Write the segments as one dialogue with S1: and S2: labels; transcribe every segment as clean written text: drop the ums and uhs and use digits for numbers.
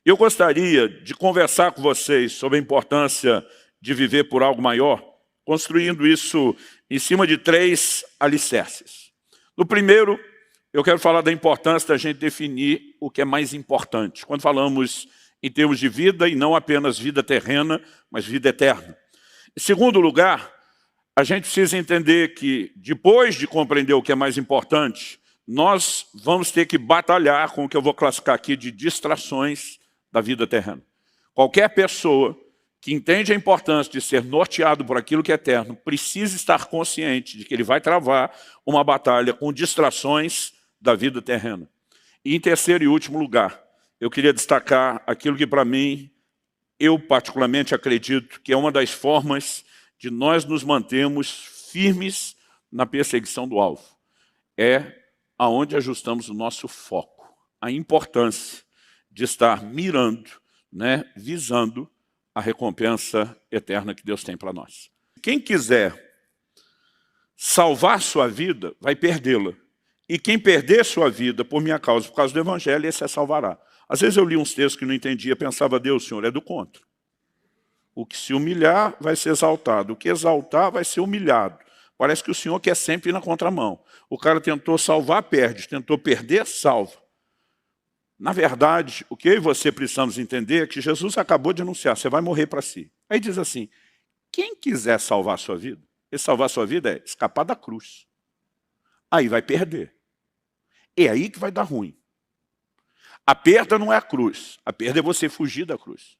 S1: Eu gostaria de conversar com vocês sobre a importância de viver por algo maior, construindo isso em cima de 3 alicerces. No primeiro, eu quero falar da importância da gente definir o que é mais importante. Quando falamos em termos de vida, e não apenas vida terrena, mas vida eterna. Em segundo lugar, a gente precisa entender que, depois de compreender o que é mais importante, nós vamos ter que batalhar com o que eu vou classificar aqui de distrações da vida terrena. Qualquer pessoa que entende a importância de ser norteado por aquilo que é eterno, precisa estar consciente de que ele vai travar uma batalha com distrações da vida terrena. E em terceiro e último lugar, eu queria destacar aquilo que para mim, eu particularmente acredito que é uma das formas de nós nos mantermos firmes na perseguição do alvo. É aonde ajustamos o nosso foco, a importância de estar mirando, visando a recompensa eterna que Deus tem para nós. Quem quiser salvar sua vida, vai perdê-la. E quem perder sua vida por minha causa, por causa do Evangelho, esse a salvará. Às vezes eu li uns textos que não entendia, pensava, Deus, Senhor, é do contra. O que se humilhar vai ser exaltado, o que exaltar vai ser humilhado. Parece que o Senhor quer sempre ir na contramão. O cara tentou salvar, perde. Tentou perder, salva. Na verdade, o que eu e você precisamos entender é que Jesus acabou de anunciar, você vai morrer para si. Aí diz assim, quem quiser salvar a sua vida, e salvar a sua vida é escapar da cruz. Aí vai perder. É aí que vai dar ruim. A perda não é a cruz, a perda é você fugir da cruz.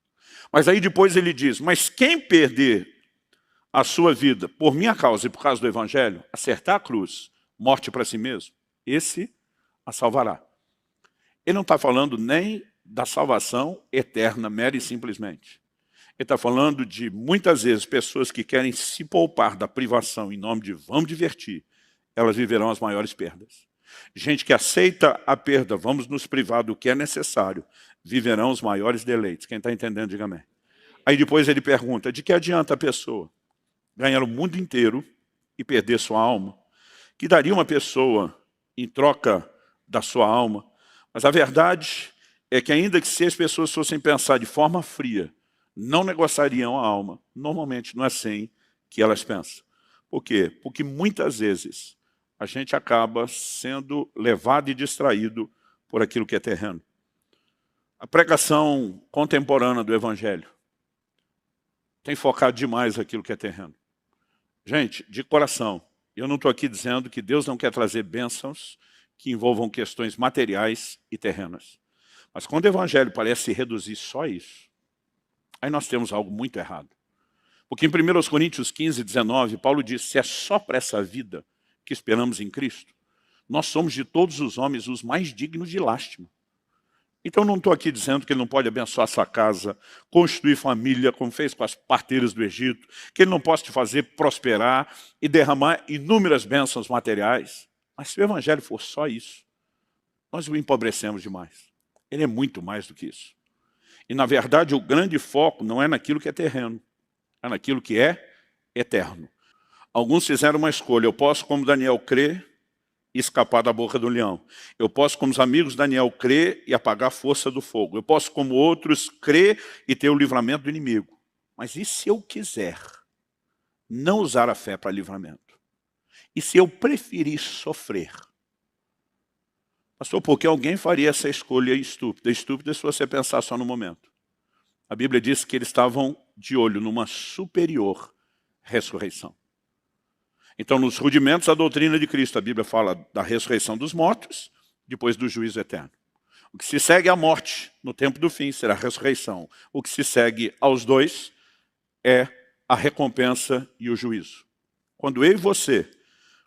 S1: Mas aí depois ele diz, mas quem perder a sua vida por minha causa e por causa do Evangelho, acertar a cruz, morte para si mesmo, esse a salvará. Ele não está falando nem da salvação eterna, mera e simplesmente. Ele está falando de, muitas vezes, pessoas que querem se poupar da privação em nome de vamos divertir, elas viverão as maiores perdas. Gente que aceita a perda, vamos nos privar do que é necessário, viverão os maiores deleites. Quem está entendendo, diga amém. Aí depois ele pergunta, de que adianta a pessoa ganhar o mundo inteiro e perder sua alma? Que daria uma pessoa em troca da sua alma? Mas a verdade é que ainda que se as pessoas fossem pensar de forma fria, não negociariam a alma. Normalmente não é assim que elas pensam. Por quê? Porque muitas vezes a gente acaba sendo levado e distraído por aquilo que é terreno. A pregação contemporânea do Evangelho tem focado demais naquilo que é terreno. Gente, de coração, eu não estou aqui dizendo que Deus não quer trazer bênçãos que envolvam questões materiais e terrenas. Mas quando o Evangelho parece se reduzir só a isso, aí nós temos algo muito errado. Porque em 1 Coríntios 15, 19, Paulo diz, se é só para essa vida que esperamos em Cristo, nós somos de todos os homens os mais dignos de lástima. Então não estou aqui dizendo que ele não pode abençoar sua casa, construir família, como fez com as parteiras do Egito, que ele não pode te fazer prosperar e derramar inúmeras bênçãos materiais. Mas se o Evangelho for só isso, nós o empobrecemos demais. Ele é muito mais do que isso. E na verdade o grande foco não é naquilo que é terreno, é naquilo que é eterno. Alguns fizeram uma escolha, eu posso como Daniel crer e escapar da boca do leão. Eu posso, como os amigos de Daniel, crer e apagar a força do fogo. Eu posso, como outros, crer e ter o livramento do inimigo. Mas e se eu quiser não usar a fé para livramento? E se eu preferir sofrer? Pastor, por que alguém faria essa escolha estúpida? Estúpida se você pensar só no momento. A Bíblia diz que eles estavam de olho numa superior ressurreição. Então, nos rudimentos da doutrina de Cristo, a Bíblia fala da ressurreição dos mortos, depois do juízo eterno. O que se segue à morte no tempo do fim será a ressurreição. O que se segue aos dois é a recompensa e o juízo. Quando eu e você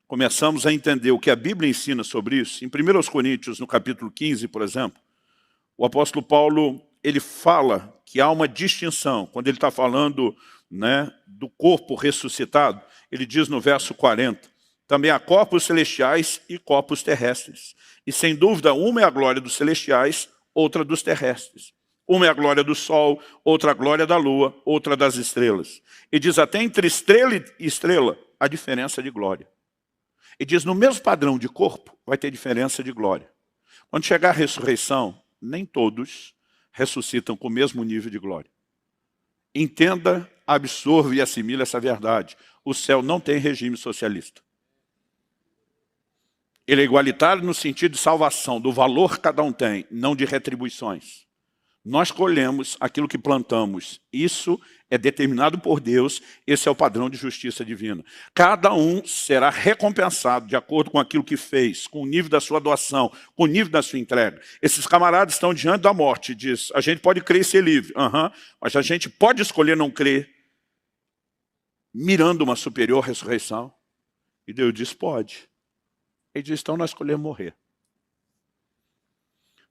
S1: começamos a entender o que a Bíblia ensina sobre isso, em 1 Coríntios, no capítulo 15, por exemplo, o apóstolo Paulo, ele fala que há uma distinção, quando ele está falando do corpo ressuscitado, ele diz no verso 40, também há corpos celestiais e corpos terrestres. E sem dúvida, uma é a glória dos celestiais, outra dos terrestres. Uma é a glória do sol, outra a glória da lua, outra das estrelas. E diz até entre estrela e estrela, a diferença de glória. E diz no mesmo padrão de corpo, vai ter diferença de glória. Quando chegar a ressurreição, nem todos ressuscitam com o mesmo nível de glória. Entenda, absorva e assimile essa verdade. O céu não tem regime socialista. Ele é igualitário no sentido de salvação, do valor que cada um tem, não de retribuições. Nós colhemos aquilo que plantamos. Isso é determinado por Deus, esse é o padrão de justiça divina. Cada um será recompensado de acordo com aquilo que fez, com o nível da sua doação, com o nível da sua entrega. Esses camaradas estão diante da morte e diz, a gente pode crer e ser livre, mas a gente pode escolher não crer, mirando uma superior ressurreição. E Deus diz, pode. Ele diz, então nós escolhemos morrer.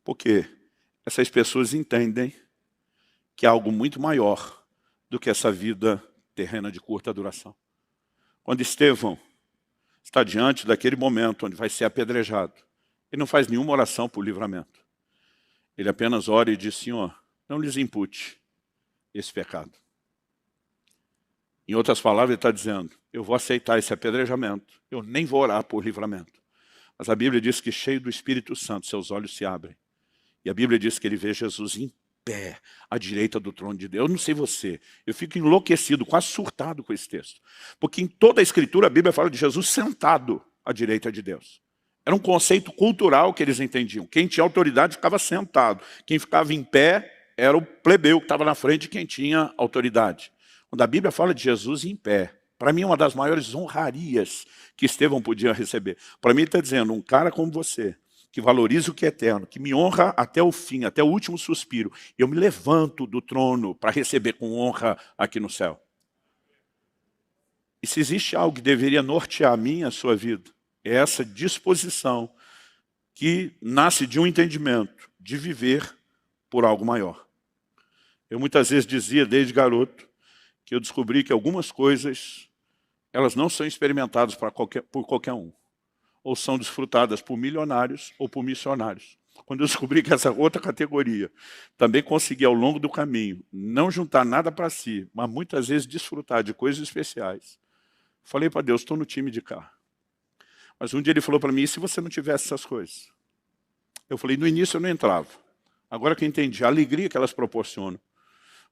S1: Por quê? Essas pessoas entendem que há algo muito maior do que essa vida terrena de curta duração. Quando Estevão está diante daquele momento onde vai ser apedrejado, ele não faz nenhuma oração por livramento. Ele apenas ora e diz, Senhor, não lhes impute esse pecado. Em outras palavras, ele está dizendo, eu vou aceitar esse apedrejamento, eu nem vou orar por livramento. Mas a Bíblia diz que cheio do Espírito Santo, seus olhos se abrem. E a Bíblia diz que ele vê Jesus em pé, à direita do trono de Deus. Eu não sei você, eu fico enlouquecido, quase surtado com esse texto. Porque em toda a Escritura a Bíblia fala de Jesus sentado à direita de Deus. Era um conceito cultural que eles entendiam. Quem tinha autoridade ficava sentado. Quem ficava em pé era o plebeu que estava na frente de quem tinha autoridade. Quando a Bíblia fala de Jesus em pé, para mim é uma das maiores honrarias que Estevão podia receber. Para mim ele está dizendo, um cara como você, que valoriza o que é eterno, que me honra até o fim, até o último suspiro. Eu me levanto do trono para receber com honra aqui no céu. E se existe algo que deveria nortear a minha e a sua vida, é essa disposição que nasce de um entendimento de viver por algo maior. Eu muitas vezes dizia, desde garoto, que eu descobri que algumas coisas, elas não são experimentadas por qualquer um. Ou são desfrutadas por milionários ou por missionários. Quando eu descobri que essa outra categoria também conseguia, ao longo do caminho, não juntar nada para si, mas muitas vezes desfrutar de coisas especiais, falei para Deus, estou no time de cá. Mas um dia ele falou para mim, e se você não tivesse essas coisas? Eu falei, no início eu não entrava. Agora que eu entendi a alegria que elas proporcionam,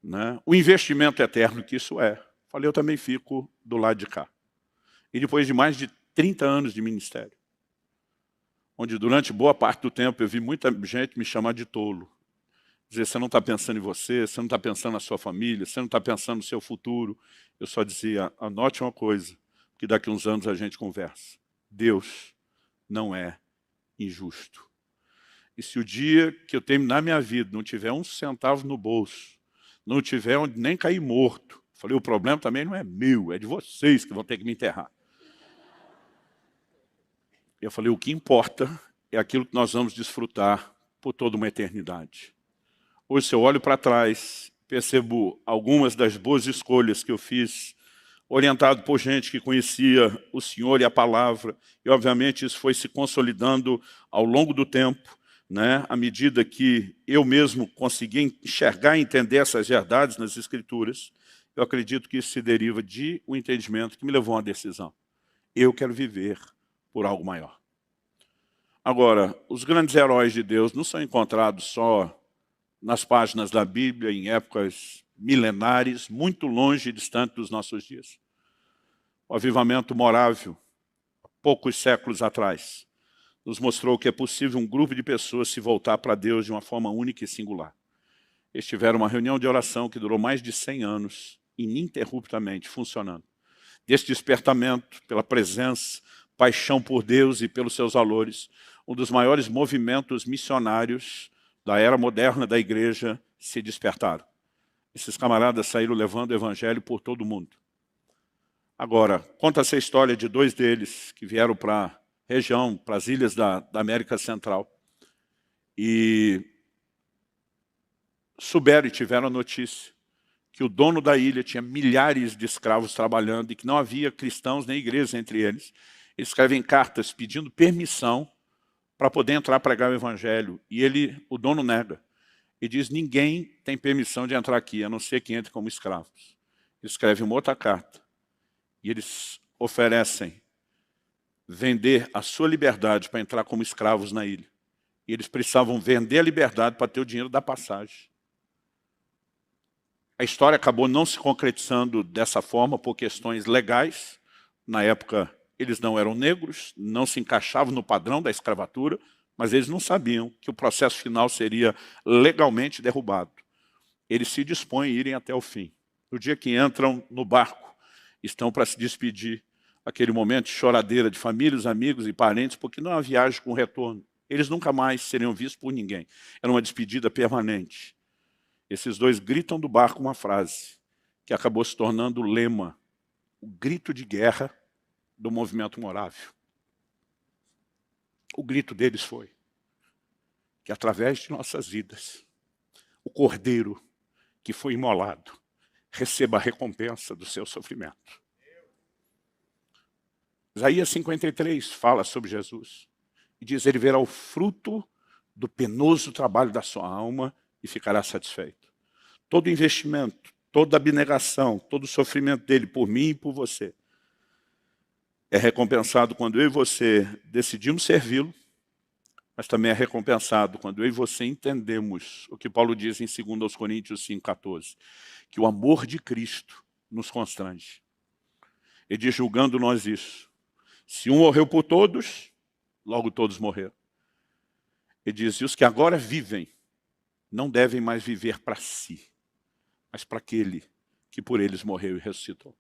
S1: né? O investimento eterno que isso é. Falei, eu também fico do lado de cá. E depois de mais de 30 anos de ministério, onde durante boa parte do tempo eu vi muita gente me chamar de tolo. Dizer, você não está pensando em você, você não está pensando na sua família, você não está pensando no seu futuro. Eu só dizia, anote uma coisa, que daqui a uns anos a gente conversa. Deus não é injusto. E se o dia que eu terminar minha vida não tiver um centavo no bolso, não tiver onde nem cair morto, falei, o problema também não é meu, é de vocês que vão ter que me enterrar. Eu falei, o que importa é aquilo que nós vamos desfrutar por toda uma eternidade. Hoje, se eu olho para trás, percebo algumas das boas escolhas que eu fiz, orientado por gente que conhecia o Senhor e a palavra, e obviamente isso foi se consolidando ao longo do tempo, né? À medida que eu mesmo consegui enxergar e entender essas verdades nas Escrituras, eu acredito que isso se deriva de um entendimento que me levou a uma decisão. Eu quero viver por algo maior. Agora, os grandes heróis de Deus não são encontrados só nas páginas da Bíblia, em épocas milenares, muito longe e distante dos nossos dias. O avivamento morável, poucos séculos atrás, nos mostrou que é possível um grupo de pessoas se voltar para Deus de uma forma única e singular. Eles tiveram uma reunião de oração que durou mais de 100 anos, ininterruptamente funcionando. Desse despertamento, pela presença, paixão por Deus e pelos seus valores, um dos maiores movimentos missionários da era moderna da igreja se despertaram. Esses camaradas saíram levando o evangelho por todo o mundo. Agora, conta-se a história de dois deles que vieram para a região, para as ilhas da América Central. E souberam e tiveram a notícia que o dono da ilha tinha milhares de escravos trabalhando e que não havia cristãos nem igrejas entre eles. Eles escrevem cartas pedindo permissão para poder entrar a pregar o evangelho. E o dono nega. E diz, ninguém tem permissão de entrar aqui, a não ser que entre como escravos. Eles escrevem uma outra carta. E eles oferecem vender a sua liberdade para entrar como escravos na ilha. E eles precisavam vender a liberdade para ter o dinheiro da passagem. A história acabou não se concretizando dessa forma por questões legais. Na época, eles não eram negros, não se encaixavam no padrão da escravatura, mas eles não sabiam que o processo final seria legalmente derrubado. Eles se dispõem a irem até o fim. No dia que entram no barco, estão para se despedir, aquele momento de choradeira de famílias, amigos e parentes, porque não há viagem com retorno. Eles nunca mais seriam vistos por ninguém. Era uma despedida permanente. Esses dois gritam do barco uma frase que acabou se tornando o lema, o grito de guerra do movimento morável. O grito deles foi que através de nossas vidas, o cordeiro que foi imolado receba a recompensa do seu sofrimento. Isaías 53 fala sobre Jesus e diz: ele verá o fruto do penoso trabalho da sua alma e ficará satisfeito. Todo investimento, toda abnegação, todo sofrimento dele por mim e por você é recompensado quando eu e você decidimos servi-lo, mas também é recompensado quando eu e você entendemos o que Paulo diz em 2 Coríntios 5,14, que o amor de Cristo nos constrange. Ele diz, julgando nós isso: se um morreu por todos, logo todos morreram. Ele diz, e os que agora vivem não devem mais viver para si, mas para aquele que por eles morreu e ressuscitou.